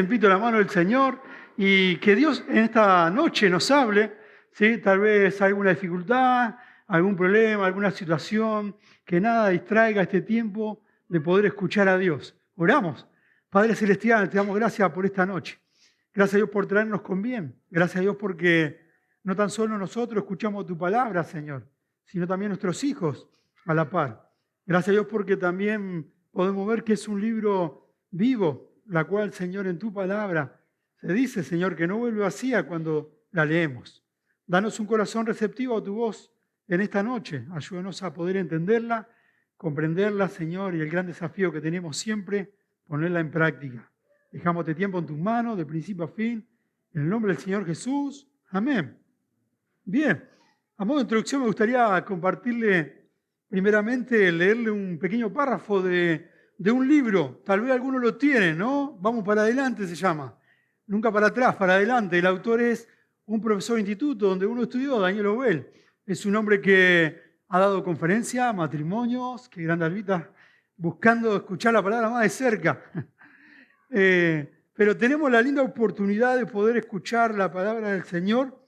Invito a la mano del Señor y que Dios en esta noche nos hable, ¿sí? Tal vez alguna dificultad, algún problema, alguna situación, que nada distraiga este tiempo de poder escuchar a Dios. Oramos. Padre Celestial, te damos gracias por esta noche. Gracias a Dios por traernos con bien. Gracias a Dios porque no tan solo nosotros escuchamos tu palabra, Señor, sino también nuestros hijos a la par. Gracias a Dios porque también podemos ver que es un libro vivo, la cual, Señor, en tu palabra se dice, Señor, que no vuelve vacía cuando la leemos. Danos un corazón receptivo a tu voz en esta noche. Ayúdanos a poder entenderla, comprenderla, Señor, y el gran desafío que tenemos siempre, ponerla en práctica. Dejamos este tiempo en tus manos, de principio a fin, en el nombre del Señor Jesús. Amén. Bien, a modo de introducción me gustaría compartirle, primeramente, leerle un pequeño párrafo de un libro. Tal vez alguno lo tiene, ¿no? Vamos para adelante se llama. Nunca para atrás, para adelante. El autor es un profesor de instituto donde uno estudió, Daniel Obel. Es un hombre que ha dado conferencias, matrimonios, que grande Albita, buscando escuchar la palabra más de cerca. Pero tenemos la linda oportunidad de poder escuchar la palabra del Señor.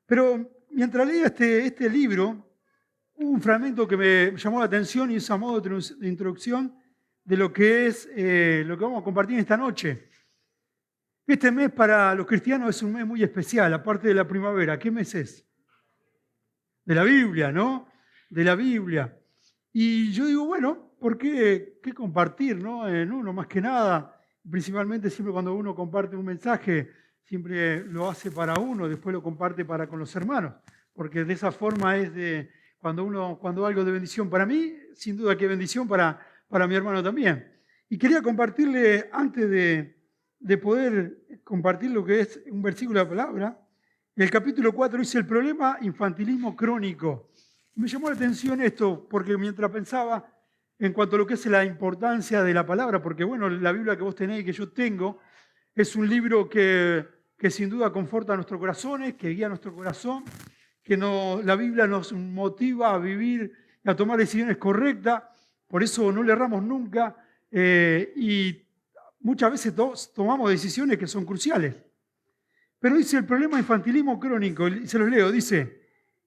Pero mientras leía este libro, hubo un fragmento que me llamó la atención y es a modo de introducción de lo que es lo que vamos a compartir esta noche. Este mes para los cristianos es un mes muy especial, aparte de la primavera. ¿Qué mes es? De la Biblia, ¿no? De la Biblia. Y yo digo, bueno, ¿por qué compartir, no? En uno, más que nada, principalmente siempre cuando uno comparte un mensaje, siempre lo hace para uno, después lo comparte para con los hermanos, porque de esa forma es de cuando algo de bendición para mí, sin duda que bendición para mi hermano también. Y quería compartirle, antes de poder compartir lo que es un versículo de la palabra, el capítulo 4 dice el problema infantilismo crónico. Me llamó la atención esto, porque mientras pensaba en cuanto a lo que es la importancia de la palabra, porque bueno, la Biblia que vos tenéis y que yo tengo, es un libro que sin duda conforta nuestros corazones, que guía nuestro corazón, la Biblia nos motiva a vivir y a tomar decisiones correctas. Por eso no le erramos nunca y muchas veces tomamos decisiones que son cruciales. Pero dice el problema infantilismo crónico, y se los leo, dice,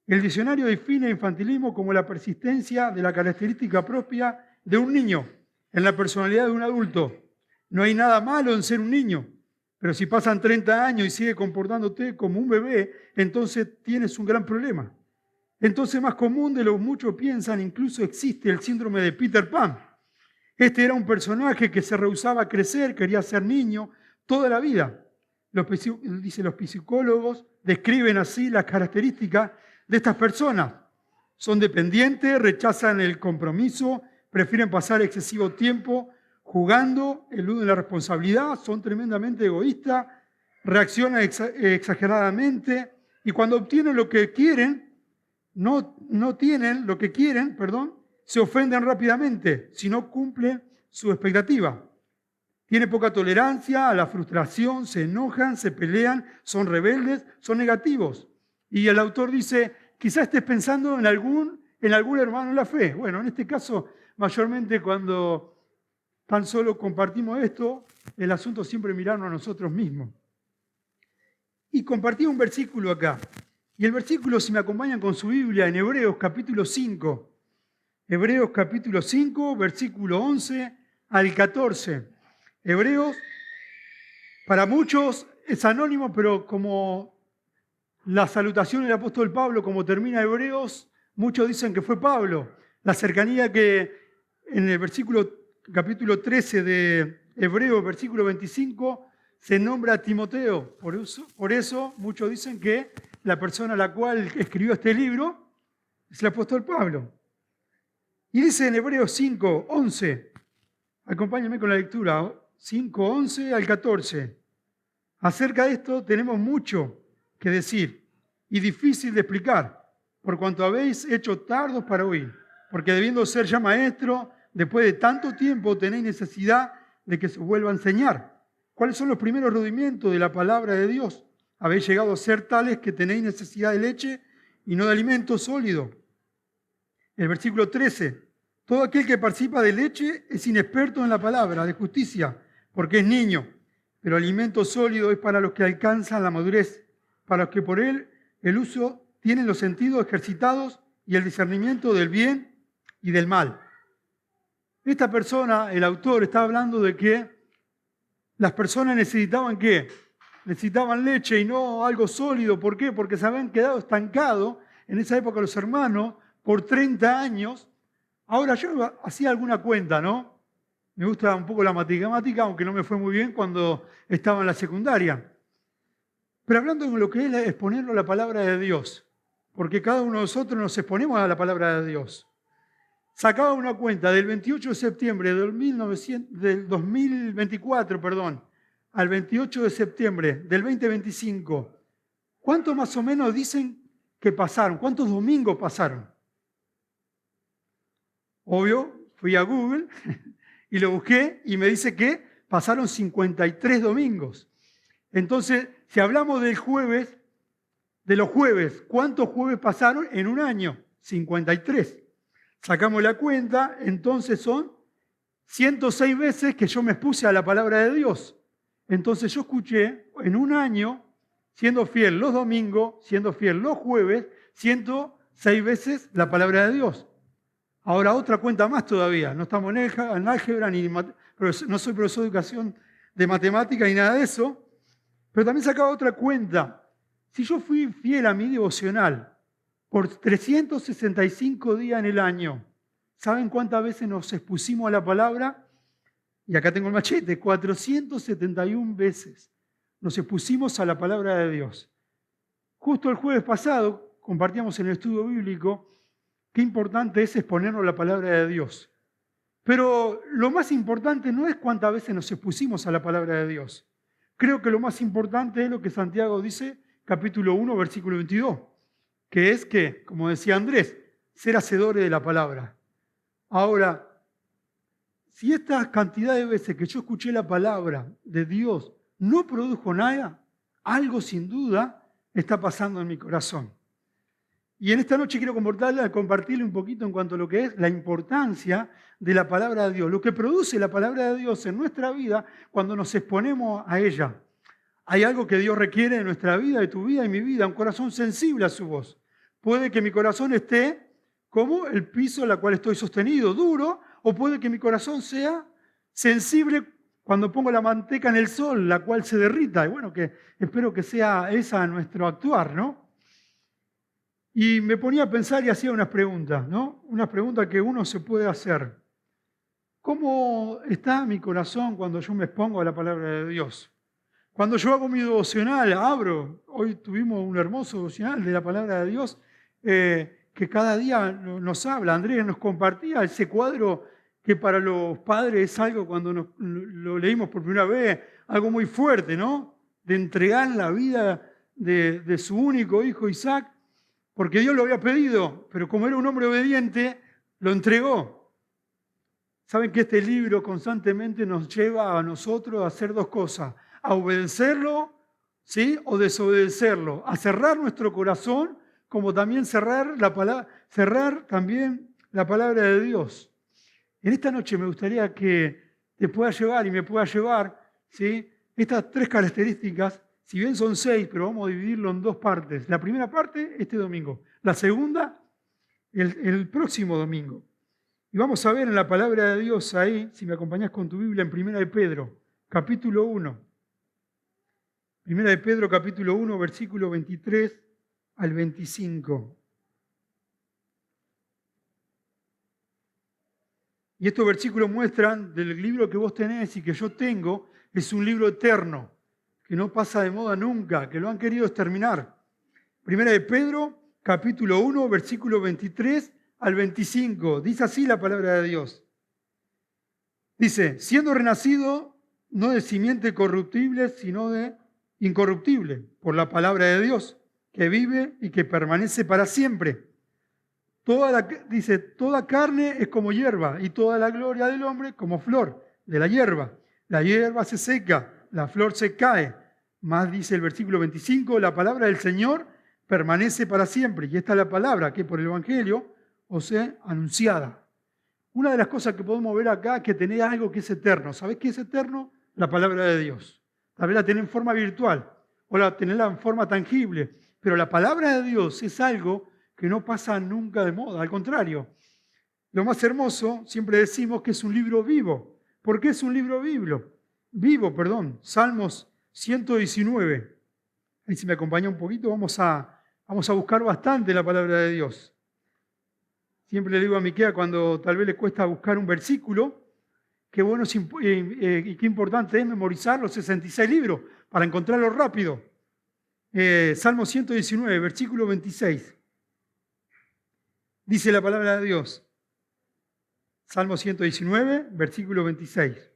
el diccionario define infantilismo como la persistencia de la característica propia de un niño en la personalidad de un adulto. No hay nada malo en ser un niño, pero si pasan 30 años y sigue comportándote como un bebé, entonces tienes un gran problema. Entonces, más común de lo que muchos piensan, incluso existe el síndrome de Peter Pan. Este era un personaje que se rehusaba a crecer, quería ser niño toda la vida. Los psicólogos describen así las características de estas personas. Son dependientes, rechazan el compromiso, prefieren pasar excesivo tiempo jugando, eluden la responsabilidad, son tremendamente egoístas, reaccionan exageradamente y cuando obtienen lo que quieren, no tienen lo que quieren, se ofenden rápidamente si no cumplen su expectativa. Tienen poca tolerancia a la frustración, se enojan, se pelean, son rebeldes, son negativos. Y el autor dice, quizás estés pensando en algún hermano en la fe. Bueno, en este caso, mayormente cuando tan solo compartimos esto, el asunto siempre es mirarnos a nosotros mismos. Y compartí un versículo acá. Y el versículo, si me acompañan con su Biblia, en Hebreos capítulo 5. Hebreos capítulo 5, versículo 11 al 14. Hebreos, para muchos es anónimo, pero como la salutación del apóstol Pablo, como termina Hebreos, muchos dicen que fue Pablo. La cercanía que en el capítulo 13 de Hebreos, versículo 25, se nombra a Timoteo. Por eso muchos dicen que la persona a la cual escribió este libro es el apóstol Pablo. Y dice en Hebreos 5, 11, acompáñenme con la lectura, 5, 11 al 14. Acerca de esto tenemos mucho que decir y difícil de explicar, por cuanto habéis hecho tardos para oír, porque debiendo ser ya maestro, después de tanto tiempo tenéis necesidad de que se vuelva a enseñar. ¿Cuáles son los primeros rudimentos de la palabra de Dios? Habéis llegado a ser tales que tenéis necesidad de leche y no de alimento sólido. El versículo 13. Todo aquel que participa de leche es inexperto en la palabra de justicia, porque es niño. pero alimento sólido es para los que alcanzan la madurez, para los que por él el uso tienen los sentidos ejercitados y el discernimiento del bien y del mal. Esta persona, el autor, está hablando de que las personas necesitaban ¿qué? Necesitaban leche y no algo sólido. ¿Por qué? Porque se habían quedado estancados en esa época los hermanos por 30 años. Ahora yo hacía alguna cuenta, ¿no? Me gusta un poco la matemática, aunque no me fue muy bien cuando estaba en la secundaria. Pero hablando de lo que es exponerlo a la palabra de Dios, porque cada uno de nosotros nos exponemos a la palabra de Dios. Sacaba una cuenta del 28 de septiembre del 2024, al 28 de septiembre del 2025. ¿Cuántos más o menos dicen que pasaron? ¿Cuántos domingos pasaron? Obvio, fui a Google y lo busqué y me dice que pasaron 53 domingos. Entonces, si hablamos del jueves, de los jueves, ¿cuántos jueves pasaron en un año? 53. Sacamos la cuenta, entonces son 106 veces que yo me expuse a la palabra de Dios. Entonces yo escuché en un año, siendo fiel los domingos, siendo fiel los jueves, 106 veces la palabra de Dios. Ahora otra cuenta más todavía, no estamos en álgebra, no soy profesor de educación de matemática ni nada de eso, pero también sacaba otra cuenta. Si yo fui fiel a mi devocional por 365 días en el año, ¿saben cuántas veces nos expusimos a la palabra? Y acá tengo el machete, 471 veces nos expusimos a la palabra de Dios. Justo el jueves pasado compartíamos en el estudio bíblico qué importante es exponernos a la palabra de Dios. Pero lo más importante no es cuántas veces nos expusimos a la palabra de Dios. Creo que lo más importante es lo que Santiago dice, capítulo 1, versículo 22, que es que, como decía Andrés, ser hacedores de la palabra. Ahora, si esta cantidad de veces que yo escuché la palabra de Dios no produjo nada, algo sin duda está pasando en mi corazón. Y en esta noche quiero compartirle un poquito en cuanto a lo que es la importancia de la palabra de Dios, lo que produce la palabra de Dios en nuestra vida cuando nos exponemos a ella. Hay algo que Dios requiere de nuestra vida, de tu vida y mi vida, un corazón sensible a su voz. Puede que mi corazón esté como el piso en el cual estoy sostenido, duro, o puede que mi corazón sea sensible cuando pongo la manteca en el sol, la cual se derrita. Y bueno, que espero que sea esa nuestro actuar, ¿no? Y me ponía a pensar y hacía unas preguntas, ¿no? Unas preguntas que uno se puede hacer. ¿Cómo está mi corazón cuando yo me expongo a la palabra de Dios? Cuando yo hago mi devocional, abro, hoy tuvimos un hermoso devocional de la palabra de Dios que cada día nos habla. Andrés nos compartía ese cuadro que para los padres es algo cuando lo leímos por primera vez, algo muy fuerte, ¿no? De entregar la vida de su único hijo Isaac, porque Dios lo había pedido, pero como era un hombre obediente, lo entregó. Saben que este libro constantemente nos lleva a nosotros a hacer dos cosas, a obedecerlo, ¿sí? O desobedecerlo, a cerrar nuestro corazón, como también cerrar también la palabra de Dios. En esta noche me gustaría que te pueda llevar y me pueda llevar, ¿sí? Estas tres características, si bien son 6, pero vamos a dividirlo en dos partes. La primera parte, este domingo. La segunda, el próximo domingo. Y vamos a ver en la palabra de Dios ahí, si me acompañás con tu Biblia, en 1 de Pedro, capítulo 1. 1 de Pedro, capítulo 1, versículo 23 al 25. Y estos versículos muestran del libro que vos tenés y que yo tengo, es un libro eterno, que no pasa de moda nunca, que lo han querido exterminar. 1 de Pedro, capítulo 1, versículo 23 al 25. Dice así la palabra de Dios. Dice, siendo renacido no de simiente corruptible, sino de incorruptible, por la palabra de Dios, que vive y que permanece para siempre. Dice, toda carne es como hierba y toda la gloria del hombre como flor de la hierba. La hierba se seca, la flor se cae. Más dice el versículo 25, la palabra del Señor permanece para siempre. Y esta es la palabra que por el Evangelio os he anunciada. Una de las cosas que podemos ver acá es que tenés algo que es eterno. ¿Sabés qué es eterno? La palabra de Dios. tal vez la tenés en forma virtual o la tenés en forma tangible, pero la palabra de Dios es algo que no pasa nunca de moda, al contrario. Lo más hermoso, siempre decimos que es un libro vivo. ¿Por qué es un libro vivo? Salmos 119. Ahí si me acompaña un poquito, vamos a buscar bastante la palabra de Dios. Siempre le digo a Miquea cuando tal vez le cuesta buscar un versículo, qué bueno y qué importante es memorizar los 66 libros para encontrarlo rápido. Salmo 119, versículo 26. Dice la palabra de Dios. Salmo 119, versículo 26.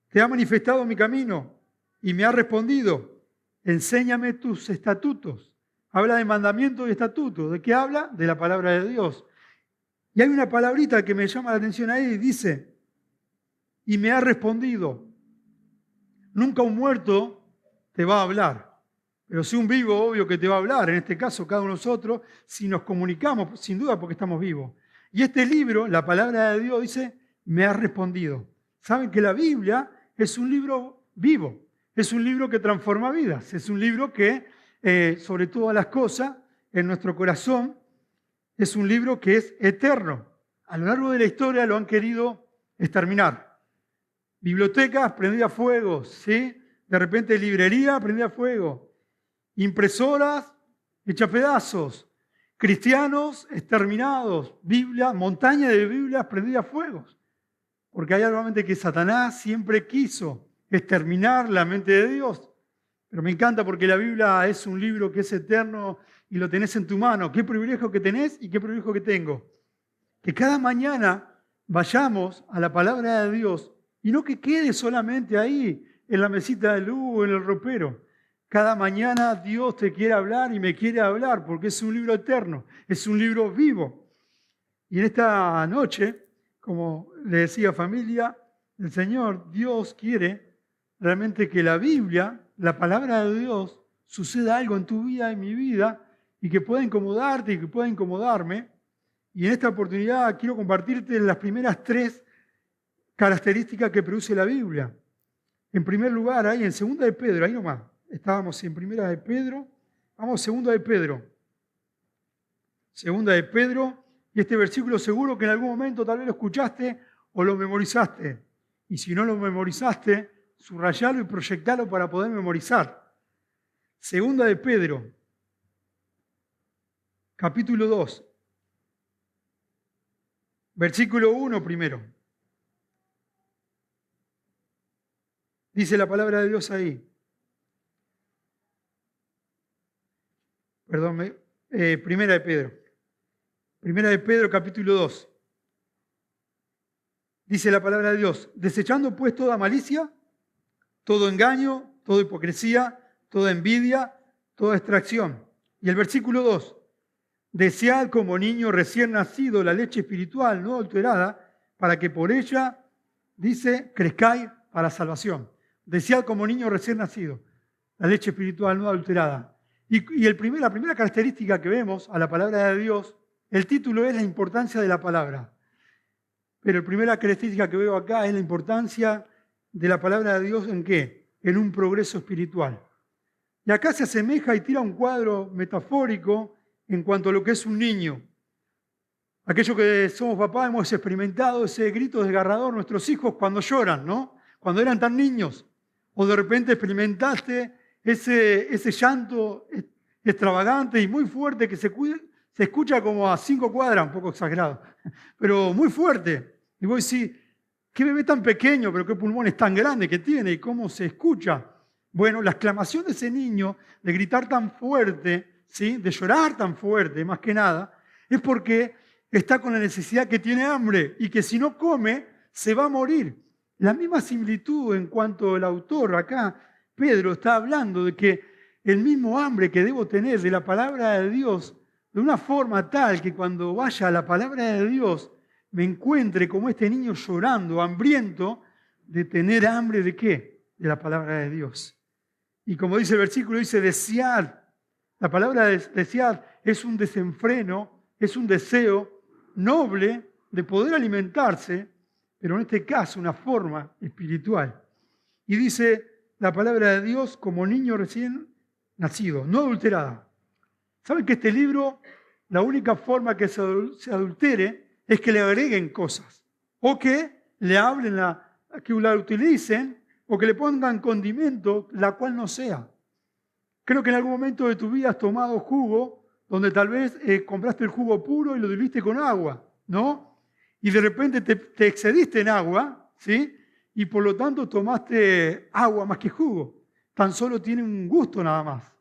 Te ha manifestado mi camino y me ha respondido. Enséñame tus estatutos. Habla de mandamientos y estatutos. ¿De qué habla? De la palabra de Dios. Y hay una palabrita que me llama la atención ahí. Dice, y me ha respondido. Nunca un muerto te va a hablar. Pero sí un vivo, obvio que te va a hablar. En este caso, cada uno de nosotros, si nos comunicamos, sin duda porque estamos vivos. Y este libro, la palabra de Dios, dice, me ha respondido. Saben que la Biblia es un libro vivo. Es un libro que transforma vidas. Es un libro que, sobre todas las cosas, en nuestro corazón, es un libro que es eterno. A lo largo de la historia lo han querido exterminar. Bibliotecas prendidas a fuego, ¿sí? De repente librería prendida a fuego. Impresoras hechas pedazos. Cristianos exterminados. Biblia, montaña de Biblias prendidas a fuego. Porque hay algo que Satanás siempre quiso exterminar la mente de Dios. Pero me encanta porque la Biblia es un libro que es eterno y lo tenés en tu mano. Qué privilegio que tenés y qué privilegio que tengo. Que cada mañana vayamos a la palabra de Dios y no que quede solamente ahí en la mesita de luz o en el ropero. Cada mañana Dios te quiere hablar y me quiere hablar porque es un libro eterno, es un libro vivo. Y en esta noche, como le decía familia, el Señor, Dios quiere realmente que la Biblia, la palabra de Dios, suceda algo en tu vida, en mi vida, y que pueda incomodarte y que pueda incomodarme. Y en esta oportunidad quiero compartirte las primeras 3 características que produce la Biblia. En primer lugar, ahí en 2 de Pedro, ahí nomás, estábamos en 1 de Pedro, vamos a 2 de Pedro. 2 de Pedro, y este versículo seguro que en algún momento tal vez lo escuchaste o lo memorizaste. Y si no lo memorizaste, subrayalo y proyectalo para poder memorizar. 2 de Pedro, capítulo 2, versículo 1 primero. Dice la palabra de Dios ahí. Perdón, Primera de Pedro. Primera de Pedro, capítulo 2. Dice la palabra de Dios, desechando pues toda malicia, todo engaño, toda hipocresía, toda envidia, toda extracción. Y el versículo 2, desead como niño recién nacido la leche espiritual no adulterada, para que por ella, dice, crezcáis para salvación. Desead como niño recién nacido la leche espiritual no adulterada. Y la primera característica que vemos a la palabra de Dios, el título es la importancia de la palabra. Pero la primera característica que veo acá es la importancia de la palabra de Dios ¿en qué? En un progreso espiritual. Y acá se asemeja y tira un cuadro metafórico en cuanto a lo que es un niño. Aquellos que somos papás hemos experimentado ese grito desgarrador nuestros hijos cuando lloran, ¿no? Cuando eran tan niños. O de repente experimentaste ese llanto extravagante y muy fuerte que se escucha como a 5 cuadras, un poco exagerado, pero muy fuerte. Y vos decís, qué bebé tan pequeño, pero qué pulmones tan grandes que tiene y cómo se escucha. Bueno, la exclamación de ese niño, de gritar tan fuerte, ¿sí? De llorar tan fuerte, más que nada, es porque está con la necesidad que tiene hambre y que si no come, se va a morir. La misma similitud en cuanto el autor acá, Pedro, está hablando de que el mismo hambre que debo tener de la palabra de Dios, de una forma tal que cuando vaya a la palabra de Dios me encuentre como este niño llorando, hambriento, de tener hambre ¿de qué? De la palabra de Dios. Y como dice el versículo, dice desear. La palabra desear es un desenfreno, es un deseo noble de poder alimentarse, pero en este caso una forma espiritual. Y dice la palabra de Dios como niño recién nacido, no adulterada. ¿Saben que este libro, la única forma que se adultere es que le agreguen cosas? O que le hablen, que la utilicen, o que le pongan condimento, la cual no sea. Creo que en algún momento de tu vida has tomado jugo, donde tal vez compraste el jugo puro y lo diluiste con agua, ¿no? Y de repente te excediste en agua, ¿sí? Y por lo tanto tomaste agua más que jugo. Tan solo tiene un gusto nada más.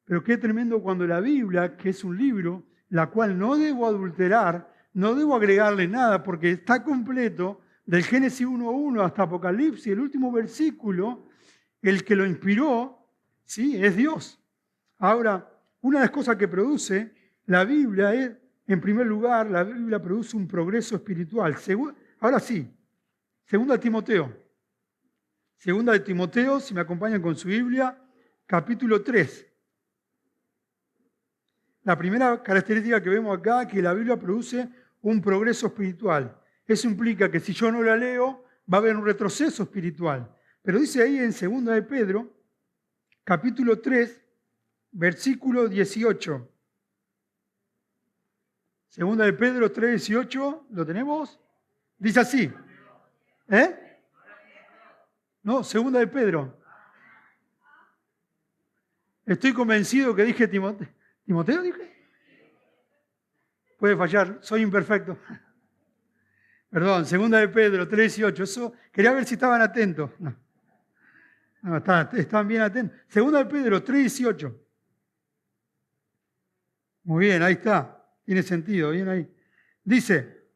Pero qué tremendo cuando la Biblia, que es un libro, la cual no debo adulterar, no debo agregarle nada porque está completo, del Génesis 1:1 hasta Apocalipsis, el último versículo, el que lo inspiró, ¿sí? Es Dios. Ahora, una de las cosas que produce la Biblia es, en primer lugar, la Biblia produce un progreso espiritual. Ahora sí, Segunda de Timoteo. Segunda de Timoteo, si me acompañan con su Biblia, capítulo 3. La primera característica que vemos acá es que la Biblia produce un progreso espiritual. Eso implica que si yo no la leo, va a haber un retroceso espiritual. Pero dice ahí en Segunda de Pedro, capítulo 3, versículo 18. Segunda de Pedro 3, 18, ¿lo tenemos? Dice así. No, Segunda de Pedro. Estoy convencido que dije Timoteo. ¿Timoteo dije? Puede fallar, soy imperfecto. Perdón, Segunda de Pedro 3:18. Eso, quería ver si estaban atentos. No, están bien atentos. Segunda de Pedro 3:18. Muy bien, ahí está. Tiene sentido, bien ahí. Dice,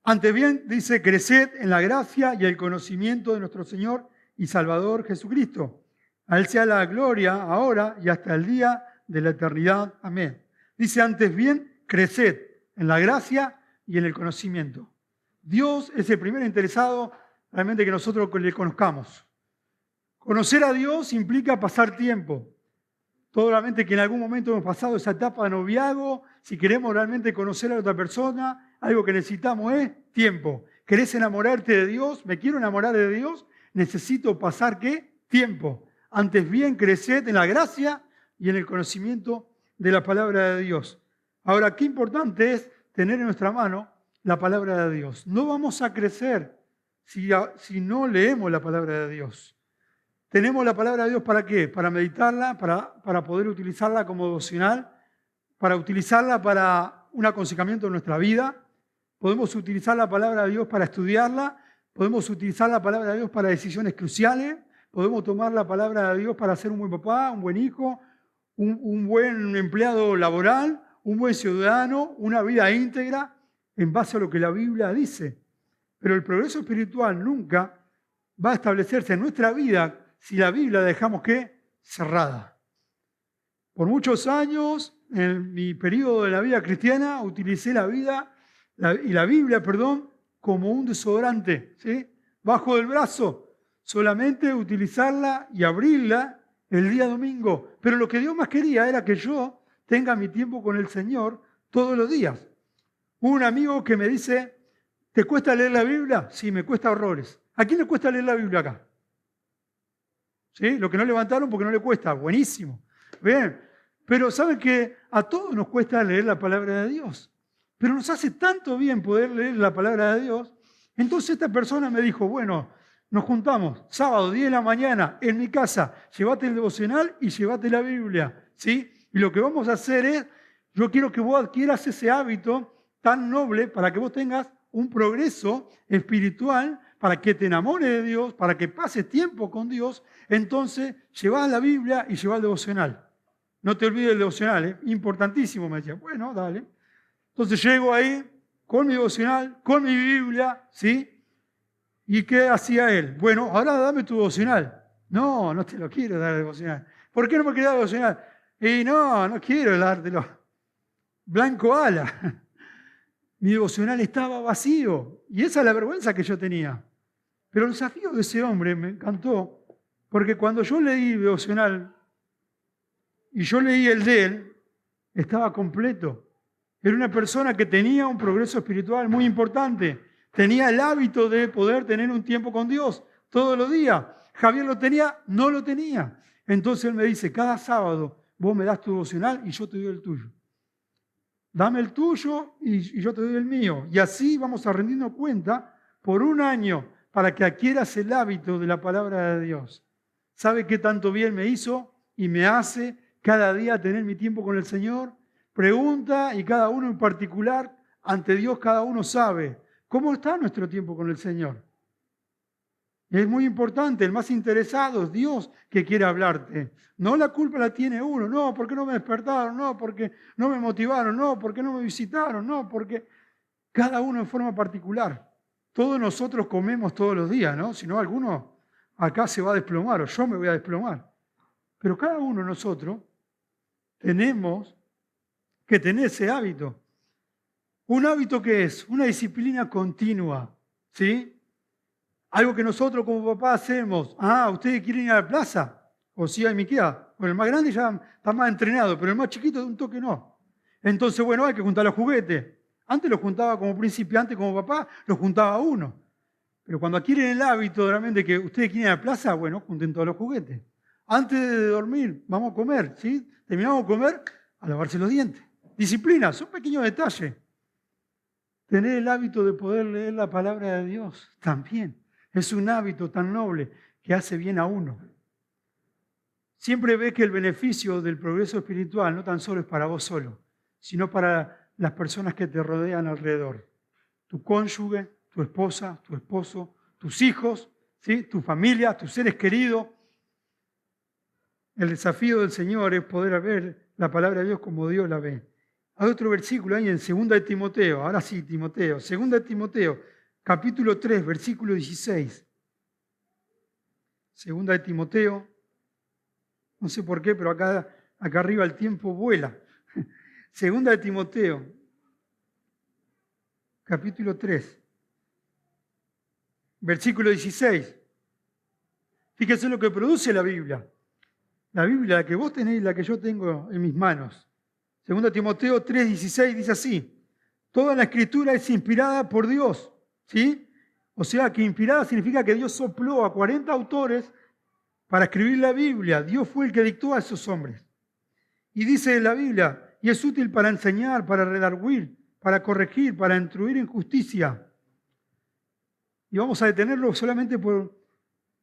antes bien, dice, creced en la gracia y el conocimiento de nuestro Señor y Salvador Jesucristo. A Él sea la gloria ahora y hasta el día de la eternidad. Amén. Dice, antes bien, creced en la gracia y en el conocimiento. Dios es el primer interesado realmente que nosotros le conozcamos. Conocer a Dios implica pasar tiempo. Realmente que en algún momento hemos pasado esa etapa de noviazgo, si queremos realmente conocer a otra persona, algo que necesitamos es tiempo. ¿Querés enamorarte de Dios? ¿Me quiero enamorar de Dios? Necesito pasar, ¿qué? Tiempo. Antes bien, creced en la gracia y en el conocimiento de la palabra de Dios. Ahora, qué importante es tener en nuestra mano la palabra de Dios. No vamos a crecer si no leemos la palabra de Dios. Tenemos la palabra de Dios ¿para qué? Para meditarla, para poder utilizarla como devocional, para utilizarla para un aconsejamiento de nuestra vida. Podemos utilizar la palabra de Dios para estudiarla, podemos utilizar la palabra de Dios para decisiones cruciales, podemos tomar la palabra de Dios para ser un buen papá, un buen hijo, un buen empleado laboral, un buen ciudadano, una vida íntegra en base a lo que la Biblia dice. Pero el progreso espiritual nunca va a establecerse en nuestra vida si la Biblia la dejamos ¿qué? Cerrada. Por muchos años, en mi periodo de la vida cristiana, utilicé la Biblia, como un desodorante, ¿sí? Bajo del brazo, solamente utilizarla y abrirla el día domingo. Pero lo que Dios más quería era que yo tenga mi tiempo con el Señor todos los días. Un amigo que me dice, ¿te cuesta leer la Biblia? Sí, me cuesta horrores. ¿A quién le cuesta leer la Biblia acá? ¿Sí? Lo que no levantaron porque no le cuesta, buenísimo. Bien, pero ¿saben que a todos nos cuesta leer la palabra de Dios? Pero nos hace tanto bien poder leer la palabra de Dios. Entonces esta persona me dijo, bueno, nos juntamos sábado 10 de la mañana en mi casa, llévate el devocional y llévate la Biblia, ¿sí? Y lo que vamos a hacer es, yo quiero que vos adquieras ese hábito tan noble para que vos tengas un progreso espiritual, para que te enamores de Dios, para que pases tiempo con Dios. Entonces, llevás la Biblia y llevás el devocional. No te olvides del devocional, ¿eh? Importantísimo, me decía. Bueno, dale. Entonces llego ahí con mi devocional, con mi Biblia, ¿sí? ¿Y qué hacía él? Bueno, ahora dame tu devocional. No, no te lo quiero dar el devocional. ¿Por qué no me querés dar el devocional? Y no quiero dártelo. Blanco ala. Mi devocional estaba vacío. Y esa es la vergüenza que yo tenía. Pero el desafío de ese hombre me encantó, porque cuando yo leí el devocional y yo leí el de él, estaba completo. Era una persona que tenía un progreso espiritual muy importante. Tenía el hábito de poder tener un tiempo con Dios todos los días. Javier lo tenía, no lo tenía. Entonces él me dice, cada sábado vos me das tu devocional y yo te doy el tuyo. Dame el tuyo y yo te doy el mío. Y así vamos a rendirnos cuenta por un año para que adquieras el hábito de la palabra de Dios. ¿Sabe qué tanto bien me hizo y me hace cada día tener mi tiempo con el Señor? Pregunta y cada uno en particular, ante Dios cada uno sabe cómo está nuestro tiempo con el Señor. Es muy importante, el más interesado es Dios que quiere hablarte. No la culpa la tiene uno, no, porque no me despertaron, no, porque no me motivaron, no, porque no me visitaron, no, porque cada uno en forma particular. Todos nosotros comemos todos los días, ¿no? Si no, alguno acá se va a desplomar o yo me voy a desplomar. Pero cada uno de nosotros tenemos que tener ese hábito. ¿Un hábito qué es? Una disciplina continua, ¿sí? Algo que nosotros como papá hacemos. ¿Ustedes quieren ir a la plaza? O si hay Miquea. Bueno, el más grande ya está más entrenado, pero el más chiquito de un toque no. Entonces, bueno, hay que juntar los juguetes. Antes los juntaba como principiante, como papá, los juntaba uno. Pero cuando adquieren el hábito realmente que ustedes quieren ir a la plaza, bueno, junten todos los juguetes. Antes de dormir, vamos a comer, ¿sí? Terminamos de comer, a lavarse los dientes. Disciplina, son pequeños detalles. Tener el hábito de poder leer la palabra de Dios también. Es un hábito tan noble que hace bien a uno. Siempre ves que el beneficio del progreso espiritual no tan solo es para vos solo, sino para las personas que te rodean alrededor. Tu cónyuge, tu esposa, tu esposo, tus hijos, ¿sí? Tu familia, tus seres queridos. El desafío del Señor es poder ver la palabra de Dios como Dios la ve. Hay otro versículo ahí en 2 de Timoteo, ahora sí, Timoteo, 2 de Timoteo, capítulo 3, versículo 16. 2 de Timoteo, no sé por qué, pero acá arriba el tiempo vuela. 2 de Timoteo, capítulo 3, versículo 16. Fíjense lo que produce la Biblia. La Biblia, la que vos tenés y la que yo tengo en mis manos. 2 Timoteo 3, 16 dice así: toda la escritura es inspirada por Dios, ¿sí? O sea que inspirada significa que Dios sopló a 40 autores para escribir la Biblia. Dios fue el que dictó a esos hombres. Y dice la Biblia, y es útil para enseñar, para redarguir, para corregir, para instruir en justicia. Y vamos a detenerlo solamente por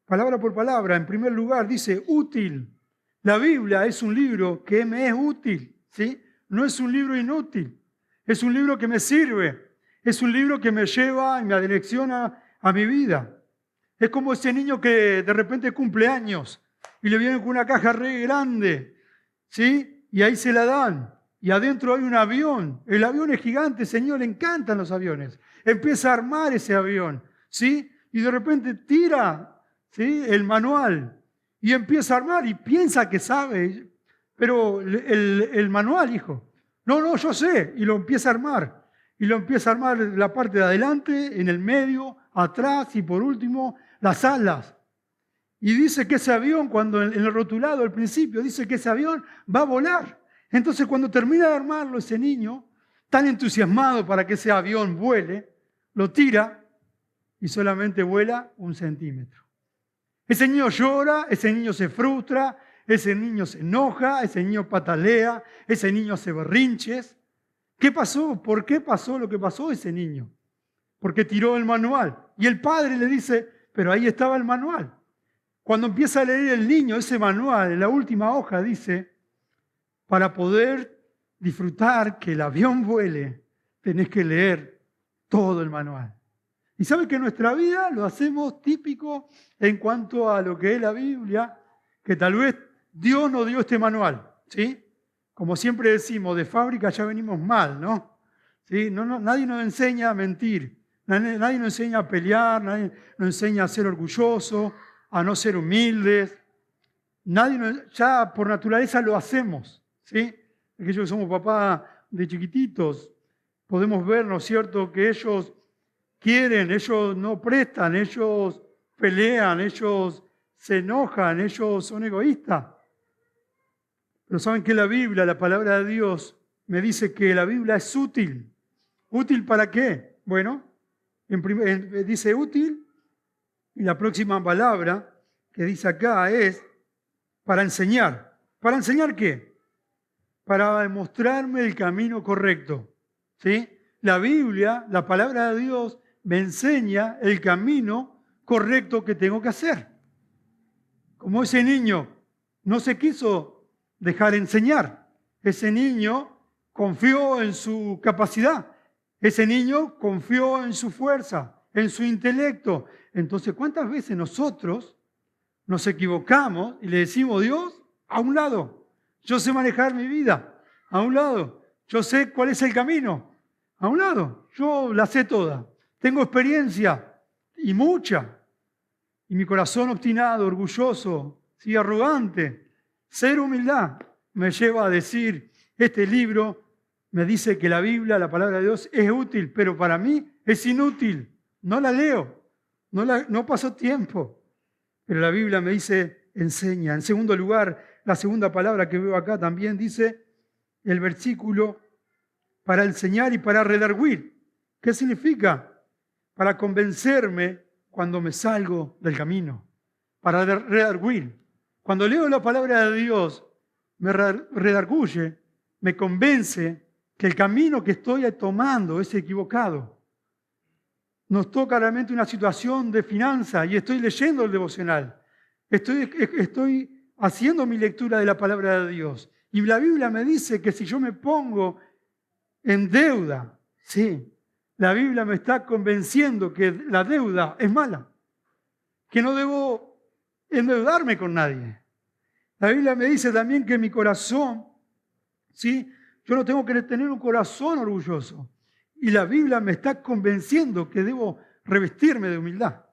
palabra. En primer lugar, dice útil. La Biblia es un libro que me es útil, ¿sí? No es un libro inútil. Es un libro que me sirve. Es un libro que me lleva y me direcciona a mi vida. Es como ese niño que de repente cumple años y le vienen con una caja re grande, ¿sí? Y ahí se la dan. Y adentro hay un avión. El avión es gigante, señor, le encantan los aviones. Empieza a armar ese avión, ¿sí? Y de repente tira, ¿sí?, el manual y empieza a armar y piensa que sabe. Pero el manual, hijo, no, yo sé. Y lo empieza a armar. Y lo empieza a armar la parte de adelante, en el medio, atrás y por último las alas. Y dice que ese avión, cuando en el rotulado al principio, dice que ese avión va a volar. Entonces cuando termina de armarlo ese niño, tan entusiasmado para que ese avión vuele, lo tira y solamente vuela 1 centímetro. Ese niño llora, ese niño se frustra, ese niño se enoja, ese niño patalea, ese niño hace berrinches. ¿Qué pasó? ¿Por qué pasó lo que pasó ese niño? Porque tiró el manual. Y el padre le dice, pero ahí estaba el manual. Cuando empieza a leer el niño ese manual, en la última hoja dice, para poder disfrutar que el avión vuele, tenés que leer todo el manual. Y sabe que en nuestra vida lo hacemos típico en cuanto a lo que es la Biblia, que tal vez Dios nos dio este manual, ¿sí? Como siempre decimos, de fábrica ya venimos mal, ¿no? ¿Sí? Nadie nos enseña a mentir, nadie nos enseña a pelear, nadie nos enseña a ser orgullosos, a no ser humildes. Ya por naturaleza lo hacemos, ¿sí? Aquellos que somos papás de chiquititos, podemos ver, ¿no es cierto?, que ellos quieren, ellos no prestan, ellos pelean, ellos se enojan, ellos son egoístas. Pero saben que la Biblia, la palabra de Dios, me dice que la Biblia es útil. ¿Útil para qué? Bueno, dice útil, y la próxima palabra que dice acá es para enseñar. ¿Para enseñar qué? Para mostrarme el camino correcto. ¿Sí? La Biblia, la palabra de Dios, me enseña el camino correcto que tengo que hacer. Como ese niño no se quiso dejar enseñar. Ese niño confió en su capacidad. Ese niño confió en su fuerza, en su intelecto. Entonces, ¿cuántas veces nosotros nos equivocamos y le decimos, Dios, a un lado, yo sé manejar mi vida, a un lado, yo sé cuál es el camino, a un lado, yo la sé toda, tengo experiencia y mucha, y mi corazón obstinado, orgulloso, ¿sí? Arrogante, cero humildad, me lleva a decir, este libro me dice que la Biblia, la palabra de Dios, es útil, pero para mí es inútil, no la leo, no paso tiempo. Pero la Biblia me dice, enseña. En segundo lugar, la segunda palabra que veo acá también dice el versículo para enseñar y para redarguir. ¿Qué significa? Para convencerme cuando me salgo del camino. Para redarguir. Cuando leo la palabra de Dios, me redarguye, me convence que el camino que estoy tomando es equivocado. Nos toca realmente una situación de finanza y estoy leyendo el devocional. Estoy haciendo mi lectura de la palabra de Dios. Y la Biblia me dice que si yo me pongo en deuda, sí, la Biblia me está convenciendo que la deuda es mala, que no debo endeudarme con nadie. La Biblia me dice también que mi corazón, sí, yo no tengo que tener un corazón orgulloso. Y la Biblia me está convenciendo que debo revestirme de humildad.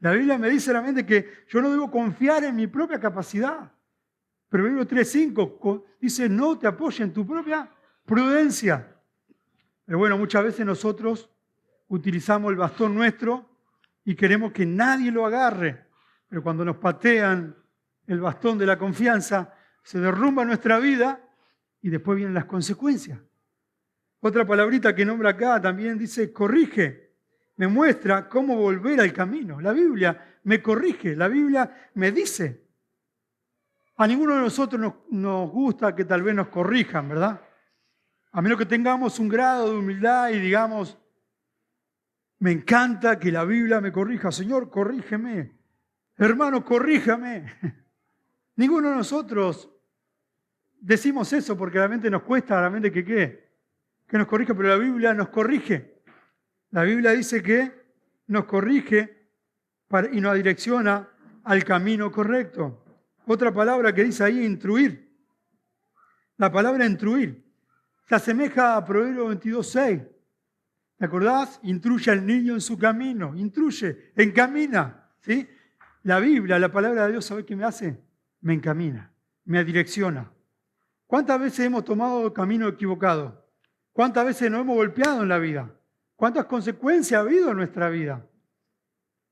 La Biblia me dice realmente que yo no debo confiar en mi propia capacidad. Proverbios 3:5 dice, no te apoyes en tu propia prudencia. Pero bueno, muchas veces nosotros utilizamos el bastón nuestro y queremos que nadie lo agarre. Pero cuando nos patean el bastón de la confianza, se derrumba nuestra vida y después vienen las consecuencias. Otra palabrita que nombra acá también dice corrige, me muestra cómo volver al camino. La Biblia me corrige, la Biblia me dice. A ninguno de nosotros nos gusta que tal vez nos corrijan, ¿verdad? A menos que tengamos un grado de humildad y digamos, me encanta que la Biblia me corrija. Señor, corrígeme. Hermano, corríjame. Ninguno de nosotros decimos eso porque realmente nos cuesta, realmente que ¿qué? Que nos corrija, pero la Biblia nos corrige. La Biblia dice que nos corrige y nos direcciona al camino correcto. Otra palabra que dice ahí, instruir. La palabra instruir se asemeja a Proverbios 22:6. ¿Te acordás? Instruye al niño en su camino. Instruye, encamina. ¿Sí? La Biblia, la palabra de Dios, ¿sabe qué me hace? Me encamina, me direcciona. ¿Cuántas veces hemos tomado el camino equivocado? ¿Cuántas veces nos hemos golpeado en la vida? ¿Cuántas consecuencias ha habido en nuestra vida?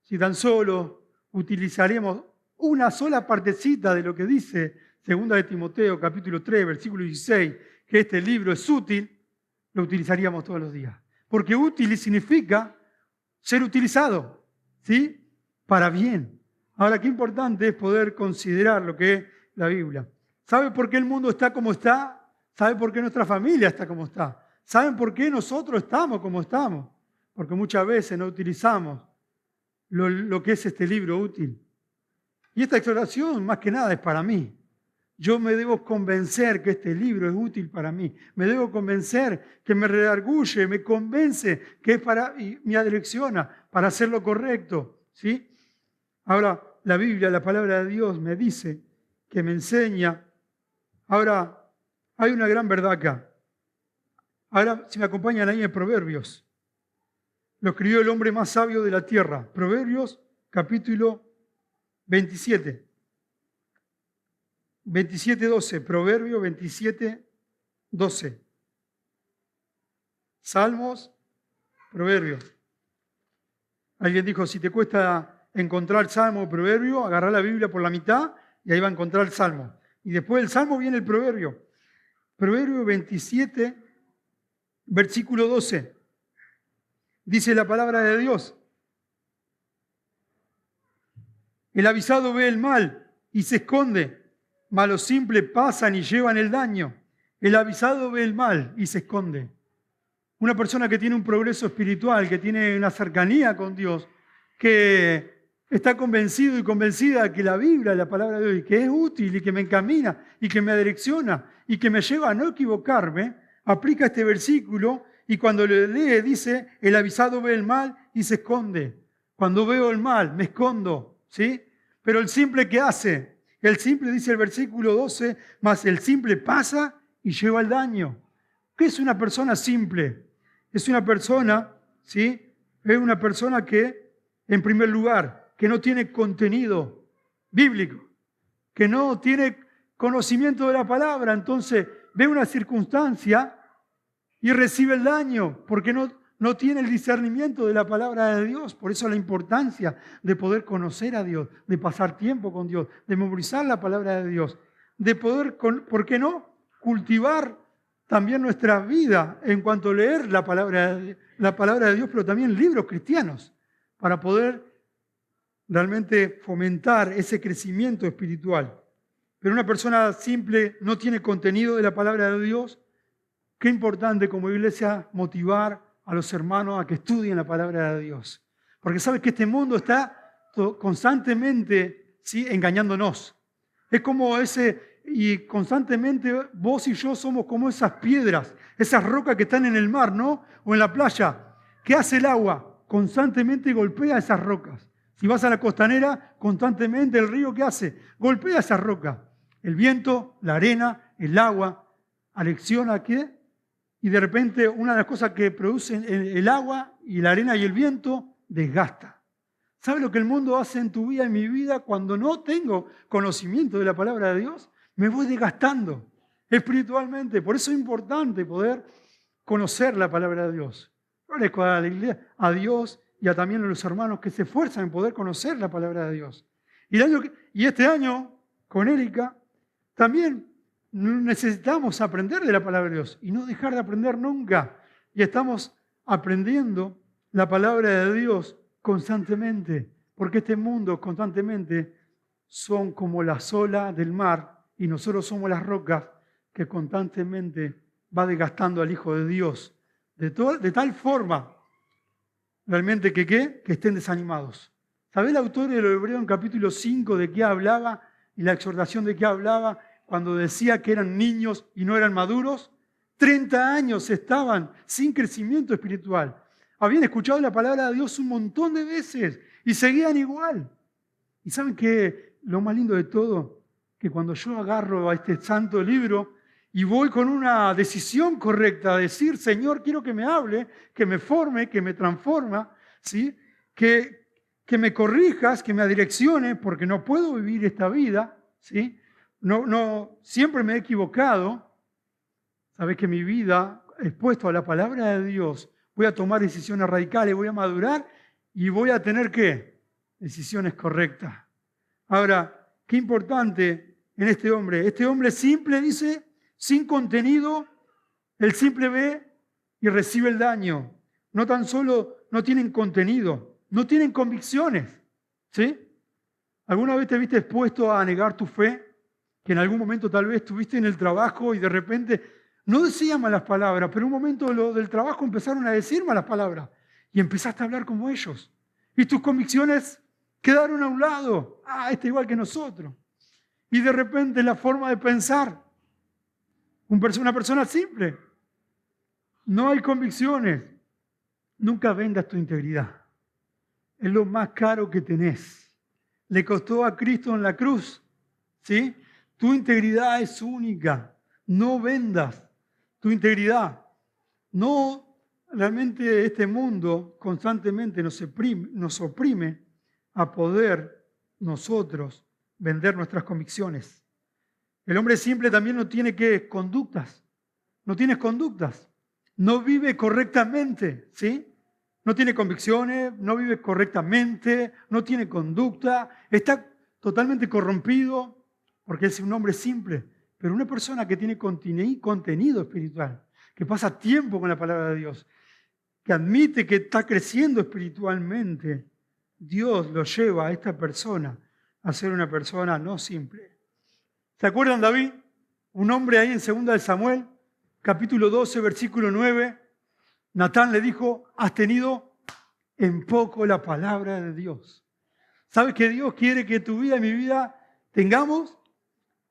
Si tan solo utilizaremos una sola partecita de lo que dice 2 de Timoteo, capítulo 3, versículo 16, que este libro es útil, lo utilizaríamos todos los días. Porque útil significa ser utilizado, ¿sí? Para bien. Ahora, qué importante es poder considerar lo que es la Biblia. ¿Sabe por qué el mundo está como está? ¿Sabe por qué nuestra familia está como está? ¿Saben por qué nosotros estamos como estamos? Porque muchas veces no utilizamos lo que es este libro útil. Y esta exhortación, más que nada, es para mí. Yo me debo convencer que este libro es útil para mí. Me debo convencer que me redarguye, me convence que es y me direcciona para hacer lo correcto. ¿Sí? Ahora, la Biblia, la palabra de Dios, me dice que me enseña. Ahora, hay una gran verdad acá. Ahora, si me acompañan ahí en Proverbios, lo escribió el hombre más sabio de la tierra. Proverbios, capítulo 27. 27:12. Proverbios 27:12. Salmos, Proverbios. Alguien dijo, si te cuesta encontrar Salmo o Proverbio, agarrá la Biblia por la mitad y ahí va a encontrar el Salmo. Y después del Salmo viene el Proverbio. Proverbio 27, versículo 12. Dice la palabra de Dios. El avisado ve el mal y se esconde, mas los simples pasan y llevan el daño. El avisado ve el mal y se esconde. Una persona que tiene un progreso espiritual, que tiene una cercanía con Dios, que está convencido y convencida de que la Biblia, la palabra de Dios, que es útil y que me encamina y que me direcciona y que me lleva a no equivocarme, aplica este versículo y cuando lo lee dice, el avisado ve el mal y se esconde. Cuando veo el mal, me escondo, ¿sí? Pero el simple, ¿qué hace? El simple, dice el versículo 12, mas el simple pasa y lleva el daño. ¿Qué es una persona simple? Es una persona, ¿sí? Es una persona que, en primer lugar, que no tiene contenido bíblico, que no tiene conocimiento de la palabra, entonces ve una circunstancia y recibe el daño, porque no tiene el discernimiento de la palabra de Dios. Por eso la importancia de poder conocer a Dios, de pasar tiempo con Dios, de memorizar la palabra de Dios, de poder, ¿por qué no?, cultivar también nuestra vida en cuanto a leer la palabra de Dios, pero también libros cristianos, para poder realmente fomentar ese crecimiento espiritual. Pero una persona simple no tiene contenido de la palabra de Dios. Qué importante como iglesia motivar a los hermanos a que estudien la palabra de Dios. Porque sabes que este mundo está constantemente, ¿sí?, engañándonos. Es como y constantemente vos y yo somos como esas piedras, esas rocas que están en el mar, ¿no? O en la playa. ¿Qué hace el agua? Constantemente golpea esas rocas. Si vas a la costanera, constantemente el río, ¿qué hace? Golpea esas rocas. El viento, la arena, el agua, alecciona ¿qué? Y de repente una de las cosas que producen el agua y la arena y el viento, desgasta. ¿Sabes lo que el mundo hace en tu vida y en mi vida cuando no tengo conocimiento de la palabra de Dios? Me voy desgastando espiritualmente. Por eso es importante poder conocer la palabra de Dios. Agradezco a la iglesia, a Dios y también a los hermanos que se esfuerzan en poder conocer la palabra de Dios. Y este año, con Erika, también necesitamos aprender de la palabra de Dios y no dejar de aprender nunca. Y estamos aprendiendo la palabra de Dios constantemente, porque este mundo constantemente son como las olas del mar y nosotros somos las rocas que constantemente va desgastando al Hijo de Dios de tal forma realmente que estén desanimados. ¿Sabés el autor de los Hebreos en capítulo 5 de qué hablaba y la exhortación de qué hablaba cuando decía que eran niños y no eran maduros? 30 años estaban sin crecimiento espiritual. Habían escuchado la palabra de Dios un montón de veces y seguían igual. ¿Y saben qué? Lo más lindo de todo, que cuando yo agarro a este santo libro y voy con una decisión correcta, a decir, Señor, quiero que me hable, que me forme, que me transforma, ¿sí?, que me corrijas, que me adireccione, porque no puedo vivir esta vida, ¿sí? No, siempre me he equivocado. Sabes que mi vida, expuesto a la palabra de Dios, voy a tomar decisiones radicales, voy a madurar y voy a tener, ¿qué? Decisiones correctas. Ahora, qué importante en este hombre simple, dice, sin contenido, el simple ve y recibe el daño. No tan solo no tienen contenido, no tienen convicciones, ¿sí? ¿Alguna vez te viste expuesto a negar tu fe? Que en algún momento tal vez estuviste en el trabajo y de repente no decían malas palabras, pero en un momento del trabajo empezaron a decir malas palabras y empezaste a hablar como ellos. Y tus convicciones quedaron a un lado. Este igual que nosotros. Y de repente la forma de pensar, una persona simple, no hay convicciones. Nunca vendas tu integridad. Es lo más caro que tenés. Le costó a Cristo en la cruz, ¿sí? Tu integridad es única. No vendas tu integridad. No, realmente este mundo constantemente nos oprime a poder nosotros vender nuestras convicciones. El hombre simple también no tiene conductas. No tiene conductas. No vive correctamente, ¿sí? No tiene convicciones, no vive correctamente, no tiene conducta, está totalmente corrompido porque es un hombre simple. Pero una persona que tiene contenido espiritual, que pasa tiempo con la palabra de Dios, que admite que está creciendo espiritualmente, Dios lo lleva a esta persona a ser una persona no simple. ¿Se acuerdan David? Un hombre ahí en 2 de Samuel, capítulo 12, versículo 9. Natán le dijo, has tenido en poco la palabra de Dios. ¿Sabes que Dios quiere que tu vida y mi vida tengamos?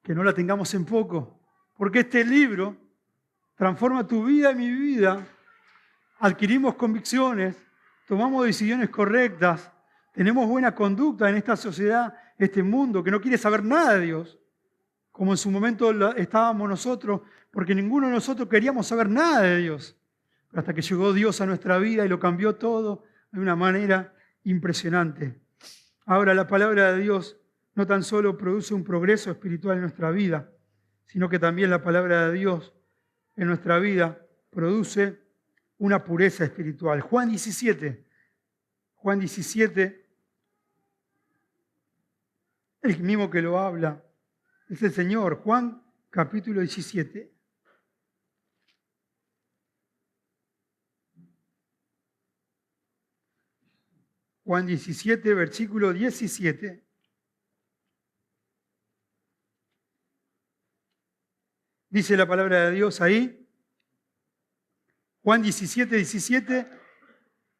Que no la tengamos en poco. Porque este libro transforma tu vida y mi vida. Adquirimos convicciones, tomamos decisiones correctas, tenemos buena conducta en esta sociedad, este mundo que no quiere saber nada de Dios, como en su momento estábamos nosotros, porque ninguno de nosotros queríamos saber nada de Dios. Pero hasta que llegó Dios a nuestra vida y lo cambió todo de una manera impresionante. Ahora, la palabra de Dios no tan solo produce un progreso espiritual en nuestra vida, sino que también la palabra de Dios en nuestra vida produce una pureza espiritual. Juan 17, el mismo que lo habla, es el Señor. Juan capítulo 17. Juan 17, versículo 17. Dice la palabra de Dios ahí. Juan 17, 17.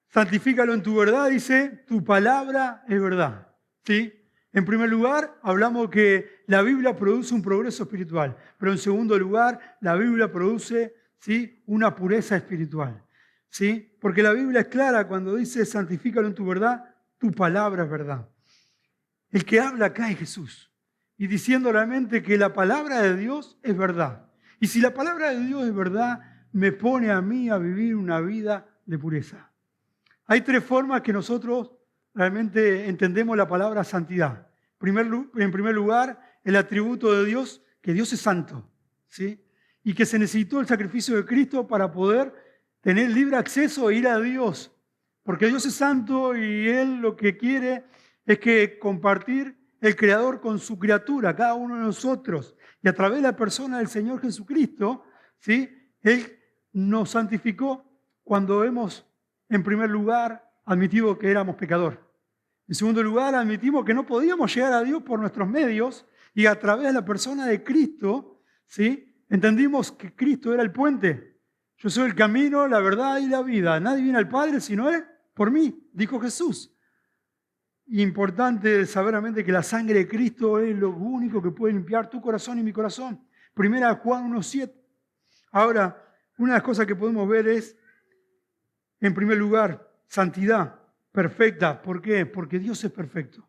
Santifícalo en tu verdad, dice, tu palabra es verdad. ¿Sí? En primer lugar, hablamos que la Biblia produce un progreso espiritual. Pero en segundo lugar, la Biblia produce, ¿sí?, una pureza espiritual. ¿Sí? Porque la Biblia es clara cuando dice santifícalo en tu verdad, tu palabra es verdad. El que habla acá es Jesús. Y diciendo realmente que la palabra de Dios es verdad. Y si la palabra de Dios es verdad, me pone a mí a vivir una vida de pureza. Hay tres formas que nosotros realmente entendemos la palabra santidad. En primer lugar, el atributo de Dios, que Dios es santo, ¿sí? Y que se necesitó el sacrificio de Cristo para poder tener libre acceso e ir a Dios. Porque Dios es santo y Él lo que quiere es que compartir el Creador con su criatura, cada uno de nosotros. Y a través de la persona del Señor Jesucristo, ¿sí?, Él nos santificó cuando hemos, en primer lugar, admitido que éramos pecadores. En segundo lugar, admitimos que no podíamos llegar a Dios por nuestros medios y a través de la persona de Cristo, ¿sí?, entendimos que Cristo era el puente. Yo soy el camino, la verdad y la vida. Nadie viene al Padre si no es por mí, dijo Jesús. Importante saber realmente que la sangre de Cristo es lo único que puede limpiar tu corazón y mi corazón. Primera Juan 1:7. Ahora, una de las cosas que podemos ver es, en primer lugar, santidad perfecta. ¿Por qué? Porque Dios es perfecto.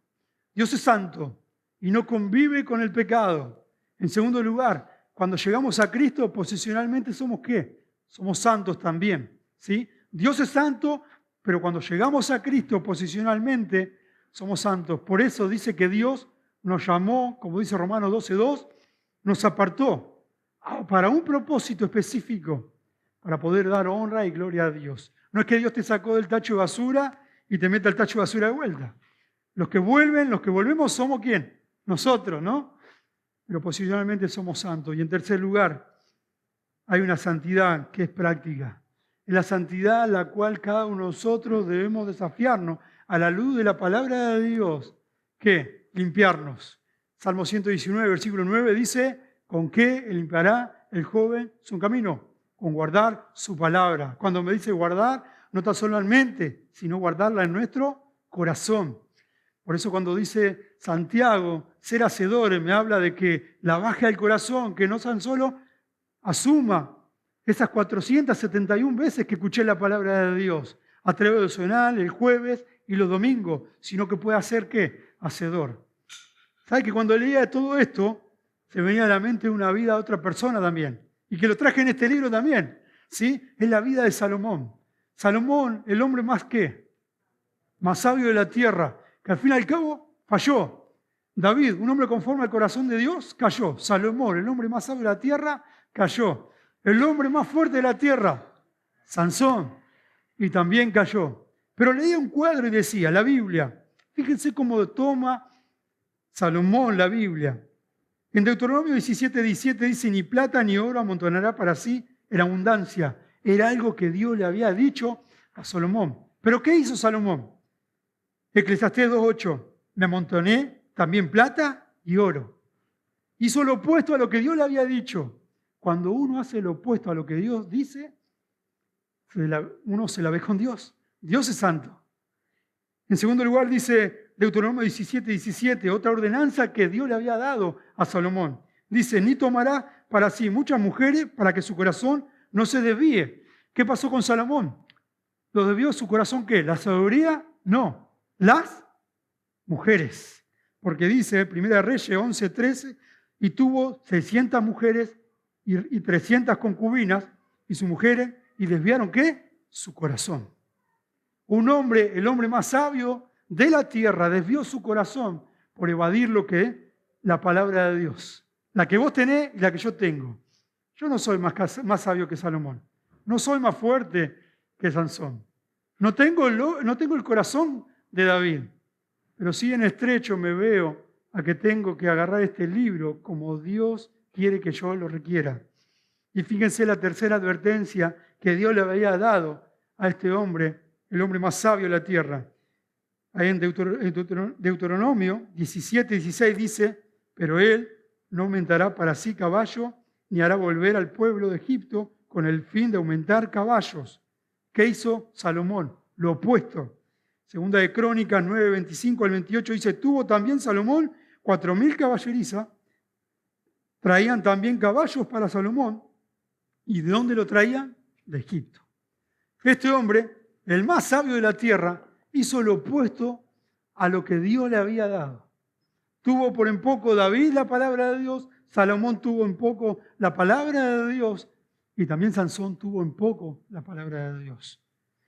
Dios es santo y no convive con el pecado. En segundo lugar, cuando llegamos a Cristo, posicionalmente somos ¿qué? Somos santos también, ¿sí? Dios es santo, pero cuando llegamos a Cristo posicionalmente, somos santos. Por eso dice que Dios nos llamó, como dice Romanos 12:2, nos apartó para un propósito específico, para poder dar honra y gloria a Dios. No es que Dios te sacó del tacho de basura y te mete al tacho de basura de vuelta. Los que volvemos somos ¿quién? Nosotros, ¿no? Pero posicionalmente somos santos. Y en tercer lugar, hay una santidad que es práctica. Es la santidad a la cual cada uno de nosotros debemos desafiarnos a la luz de la palabra de Dios. ¿Qué? Limpiarnos. Salmo 119, versículo 9 dice, ¿con qué limpiará el joven su camino? Con guardar su palabra. Cuando me dice guardar, no tan solo en mente, sino guardarla en nuestro corazón. Por eso cuando dice Santiago, ser hacedores, me habla de que la baja del corazón, que no tan solo asuma esas 471 veces que escuché la palabra de Dios, a través del devocional, el jueves y los domingos, sino que pueda ser ¿qué? Hacedor. ¿Sabe que cuando leía todo esto, se venía a la mente una vida de otra persona también? Y que lo traje en este libro también, ¿sí? Es la vida de Salomón. Salomón, el hombre más sabio de la tierra, que al fin y al cabo falló. David, un hombre conforme al corazón de Dios, cayó. Salomón, el hombre más sabio de la tierra, cayó. El hombre más fuerte de la tierra, Sansón, y también cayó. Pero leía un cuadro y decía, la Biblia, fíjense cómo toma Salomón la Biblia. En Deuteronomio 17:17 dice, ni plata ni oro amontonará para sí en abundancia. Era algo que Dios le había dicho a Salomón. ¿Pero qué hizo Salomón? Eclesiastés 2:8, me amontoné también plata y oro. Hizo lo opuesto a lo que Dios le había dicho. Cuando uno hace lo opuesto a lo que Dios dice, uno se la ve con Dios. Dios es santo. En segundo lugar dice Deuteronomio 17:17, otra ordenanza que Dios le había dado a Salomón. Dice, ni tomará para sí muchas mujeres para que su corazón no se desvíe. ¿Qué pasó con Salomón? ¿Lo desvió su corazón qué? ¿La sabiduría? No, las mujeres. Porque dice, 1 Reyes 11:13, y tuvo 600 mujeres y 300 concubinas y sus mujeres, y desviaron ¿qué? Su corazón. Un hombre, el hombre más sabio de la tierra, desvió su corazón por evadir lo que es la palabra de Dios. La que vos tenés y la que yo tengo. Yo no soy más sabio que Salomón. No soy más fuerte que Sansón. No tengo el corazón de David. Pero sí en estrecho me veo a que tengo que agarrar este libro como Dios quiere que yo lo requiera. Y fíjense la tercera advertencia que Dios le había dado a este hombre, el hombre más sabio de la tierra. Ahí en Deuteronomio 17:16 dice, pero él no aumentará para sí caballo, ni hará volver al pueblo de Egipto con el fin de aumentar caballos. ¿Qué hizo Salomón? Lo opuesto. Segunda de Crónicas 9:25 al 28 dice, tuvo también Salomón 4.000 caballerizas, traían también caballos para Salomón. ¿Y de dónde lo traían? De Egipto. Este hombre, el más sabio de la tierra, hizo lo opuesto a lo que Dios le había dado. Tuvo por en poco David la palabra de Dios, Salomón tuvo en poco la palabra de Dios y también Sansón tuvo en poco la palabra de Dios.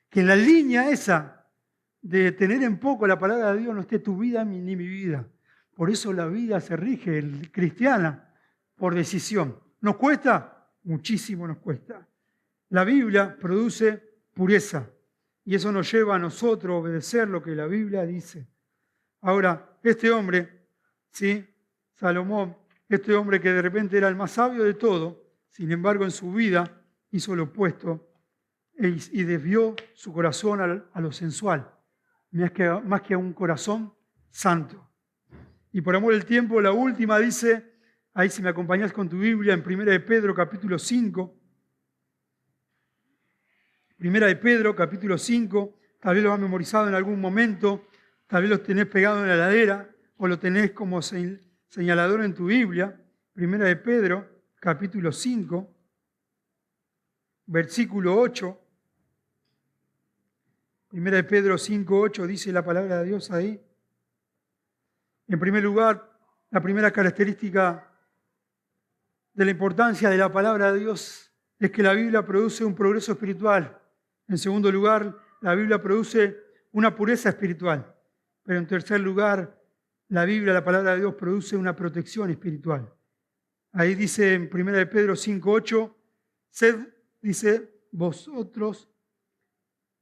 Que en la línea esa de tener en poco la palabra de Dios no esté tu vida ni mi vida. Por eso la vida se rige, cristiana, por decisión. ¿Nos cuesta? Muchísimo nos cuesta. La Biblia produce pureza y eso nos lleva a nosotros a obedecer lo que la Biblia dice. Ahora, este hombre, ¿sí? Salomón, este hombre que de repente era el más sabio de todo, sin embargo en su vida hizo lo opuesto y desvió su corazón a lo sensual, más que a un corazón santo. Y por amor del tiempo, la última dice, ahí si me acompañás con tu Biblia, en 1 de Pedro capítulo 5, 1 de Pedro capítulo 5, tal vez lo has memorizado en algún momento, tal vez lo tenés pegado en la heladera o lo tenés como señalador en tu Biblia. 1 de Pedro capítulo 5, versículo 8. 1 de Pedro 5, 8 dice la palabra de Dios ahí. En primer lugar, la primera característica de la importancia de la palabra de Dios es que la Biblia produce un progreso espiritual. En segundo lugar, la Biblia produce una pureza espiritual. Pero en tercer lugar, la Biblia, la palabra de Dios, produce una protección espiritual. Ahí dice en 1 de Pedro 5:8, dice, vosotros,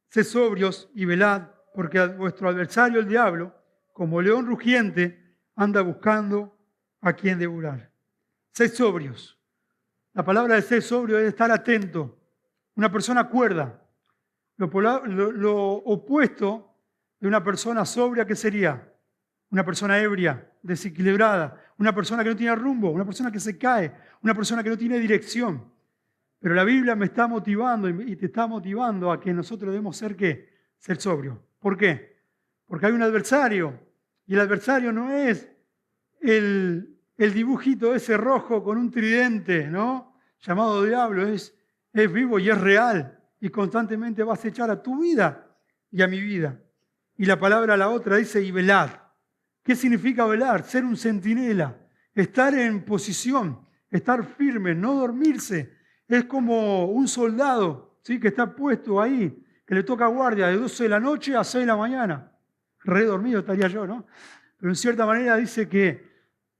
sed sobrios y velad, porque vuestro adversario, el diablo, como león rugiente, anda buscando a quien devorar. Sed sobrios. La palabra de ser sobrio es estar atento. Una persona cuerda. Lo opuesto de una persona sobria, ¿qué sería? Una persona ebria, desequilibrada, una persona que no tiene rumbo, una persona que se cae, una persona que no tiene dirección. Pero la Biblia me está motivando y te está motivando a que nosotros debemos ser ¿qué? Ser sobrios. ¿Por qué? Porque hay un adversario y el adversario no es el dibujito ese rojo con un tridente, ¿no? Llamado diablo, es vivo y es real y constantemente va a acechar a tu vida y a mi vida. Y la palabra la otra dice y velad. ¿Qué significa velar? Ser un centinela, estar en posición, estar firme, no dormirse. Es como un soldado, ¿sí? Que está puesto ahí, que le toca guardia de 12 de la noche a 6 de la mañana. Re dormido estaría yo, ¿no? Pero en cierta manera dice que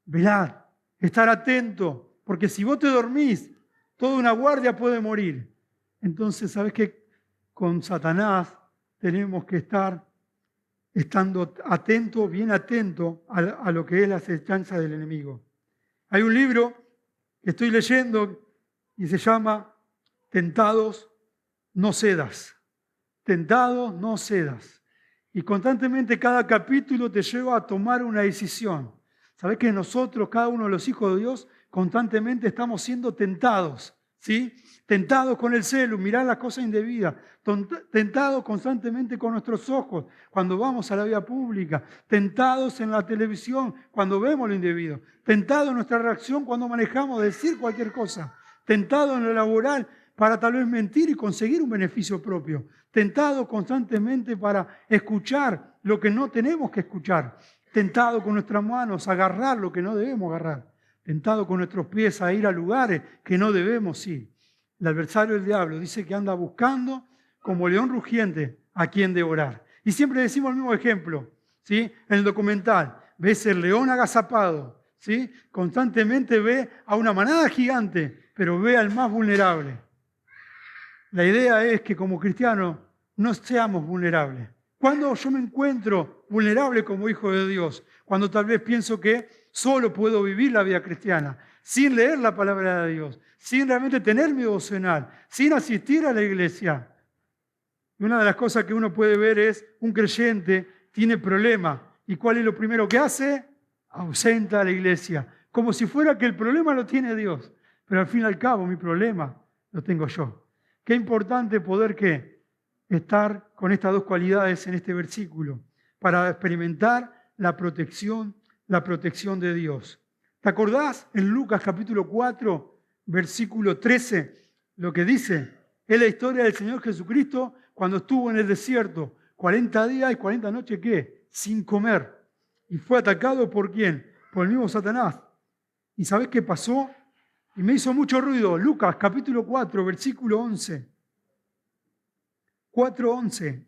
velad, estar atento, porque si vos te dormís, toda una guardia puede morir. Entonces, ¿sabés qué? Con Satanás tenemos que estar estando atento, bien atento a lo que es la acechanza del enemigo. Hay un libro que estoy leyendo y se llama Tentados, no cedas. Tentados, no cedas. Y constantemente cada capítulo te lleva a tomar una decisión. ¿Sabés que nosotros, cada uno de los hijos de Dios, constantemente estamos siendo tentados? ¿Sí? Tentados con el celu, mirar las cosas indebidas, tentados constantemente con nuestros ojos cuando vamos a la vía pública, tentados en la televisión cuando vemos lo indebido, tentados en nuestra reacción cuando manejamos decir cualquier cosa, tentados en lo laboral para tal vez mentir y conseguir un beneficio propio, tentados constantemente para escuchar lo que no tenemos que escuchar, tentados con nuestras manos a agarrar lo que no debemos agarrar, tentado con nuestros pies a ir a lugares que no debemos ir. El adversario del diablo dice que anda buscando como león rugiente a quien devorar. Y siempre decimos el mismo ejemplo, ¿sí? En el documental, ves el león agazapado, ¿sí? Constantemente ve a una manada gigante, pero ve al más vulnerable. La idea es que como cristianos no seamos vulnerables. Cuando yo me encuentro vulnerable como hijo de Dios, cuando tal vez pienso que solo puedo vivir la vida cristiana, sin leer la palabra de Dios, sin realmente tener mi devocional, sin asistir a la iglesia. Y una de las cosas que uno puede ver es un creyente tiene problema. ¿Y cuál es lo primero que hace? Ausenta a la iglesia, como si fuera que el problema lo tiene Dios. Pero al fin y al cabo mi problema lo tengo yo. Qué importante poder estar con estas dos cualidades en este versículo para experimentar la protección de Dios. ¿Te acordás en Lucas capítulo 4, versículo 13, lo que dice? Es la historia del Señor Jesucristo cuando estuvo en el desierto, 40 días y 40 noches, ¿qué? Sin comer. Y fue atacado ¿por quién? Por el mismo Satanás. ¿Y sabés qué pasó? Y me hizo mucho ruido. Lucas capítulo 4, versículo 11. 4:11.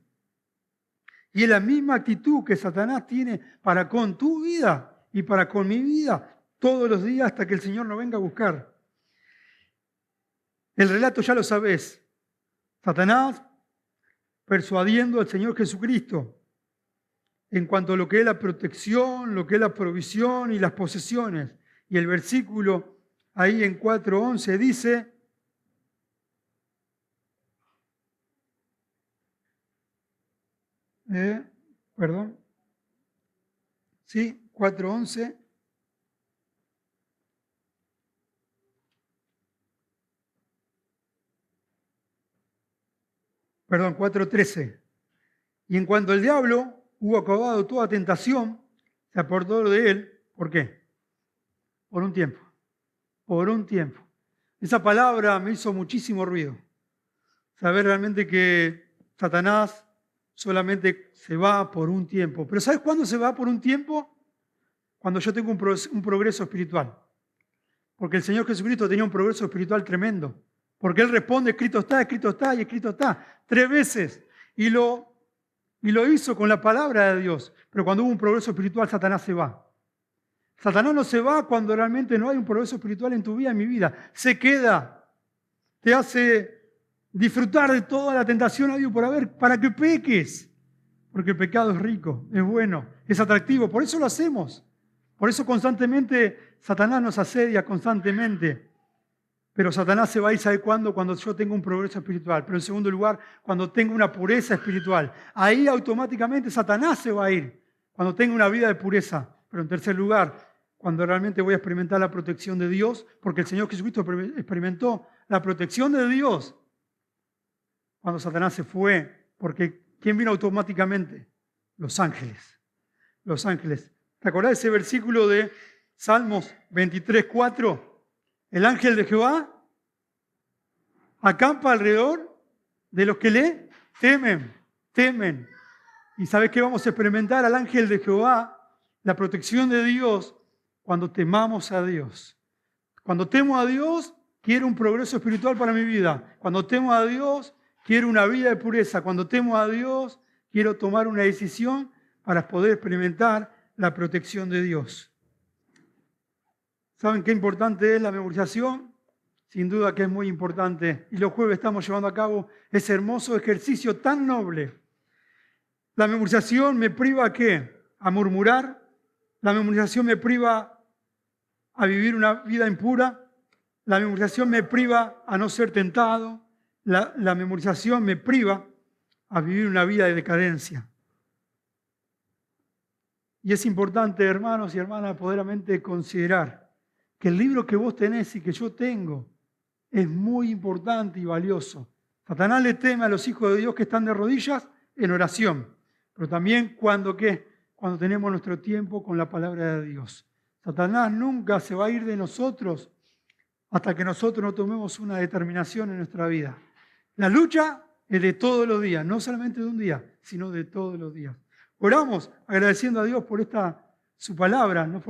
Y es la misma actitud que Satanás tiene para con tu vida y para con mi vida todos los días hasta que el Señor nos venga a buscar. El relato ya lo sabés. Satanás persuadiendo al Señor Jesucristo en cuanto a lo que es la protección, lo que es la provisión y las posesiones. Y el versículo ahí en 4:11 dice: Sí, 4:11. Perdón, 4:13. Y en cuanto el diablo hubo acabado toda tentación, se apartó de él. ¿Por qué? Por un tiempo. Por un tiempo. Esa palabra me hizo muchísimo ruido. Saber realmente que Satanás solamente se va por un tiempo. Pero ¿sabes cuándo se va por un tiempo? Cuando yo tengo un progreso espiritual. Porque el Señor Jesucristo tenía un progreso espiritual tremendo. Porque Él responde, escrito está y escrito está. 3 veces. Y lo hizo con la palabra de Dios. Pero cuando hubo un progreso espiritual, Satanás se va. Satanás no se va cuando realmente no hay un progreso espiritual en tu vida, en mi vida. Se queda. Te hace disfrutar de toda la tentación a Dios por haber, para que peques. Porque el pecado es rico, es bueno, es atractivo. Por eso lo hacemos. Por eso constantemente Satanás nos asedia constantemente. Pero Satanás se va a ir, ¿sabe cuándo? Cuando yo tengo un progreso espiritual. Pero en segundo lugar, cuando tengo una pureza espiritual. Ahí automáticamente Satanás se va a ir. Cuando tengo una vida de pureza. Pero en tercer lugar, cuando realmente voy a experimentar la protección de Dios, porque el Señor Jesucristo experimentó la protección de Dios cuando Satanás se fue. Porque ¿quién vino automáticamente? Los ángeles. Los ángeles. ¿Te acordás de ese versículo de Salmos 23:4? El ángel de Jehová acampa alrededor de los que le temen. ¿Y sabes qué? Vamos a experimentar al ángel de Jehová, la protección de Dios, cuando temamos a Dios. Cuando temo a Dios, quiero un progreso espiritual para mi vida. Cuando temo a Dios, quiero una vida de pureza. Cuando temo a Dios, quiero tomar una decisión para poder experimentar la protección de Dios. ¿Saben qué importante es la memorización? Sin duda que es muy importante. Y los jueves estamos llevando a cabo ese hermoso ejercicio tan noble. La memorización me priva ¿a qué? A murmurar. La memorización me priva a vivir una vida impura. La memorización me priva a no ser tentado. La memorización me priva a vivir una vida de decadencia. Y es importante, hermanos y hermanas, poderamente considerar que el libro que vos tenés y que yo tengo es muy importante y valioso. Satanás le teme a los hijos de Dios que están de rodillas en oración, pero también cuando tenemos nuestro tiempo con la palabra de Dios. Satanás nunca se va a ir de nosotros hasta que nosotros no tomemos una determinación en nuestra vida. La lucha es de todos los días, no solamente de un día, sino de todos los días. Oramos agradeciendo a Dios por su palabra, ¿no?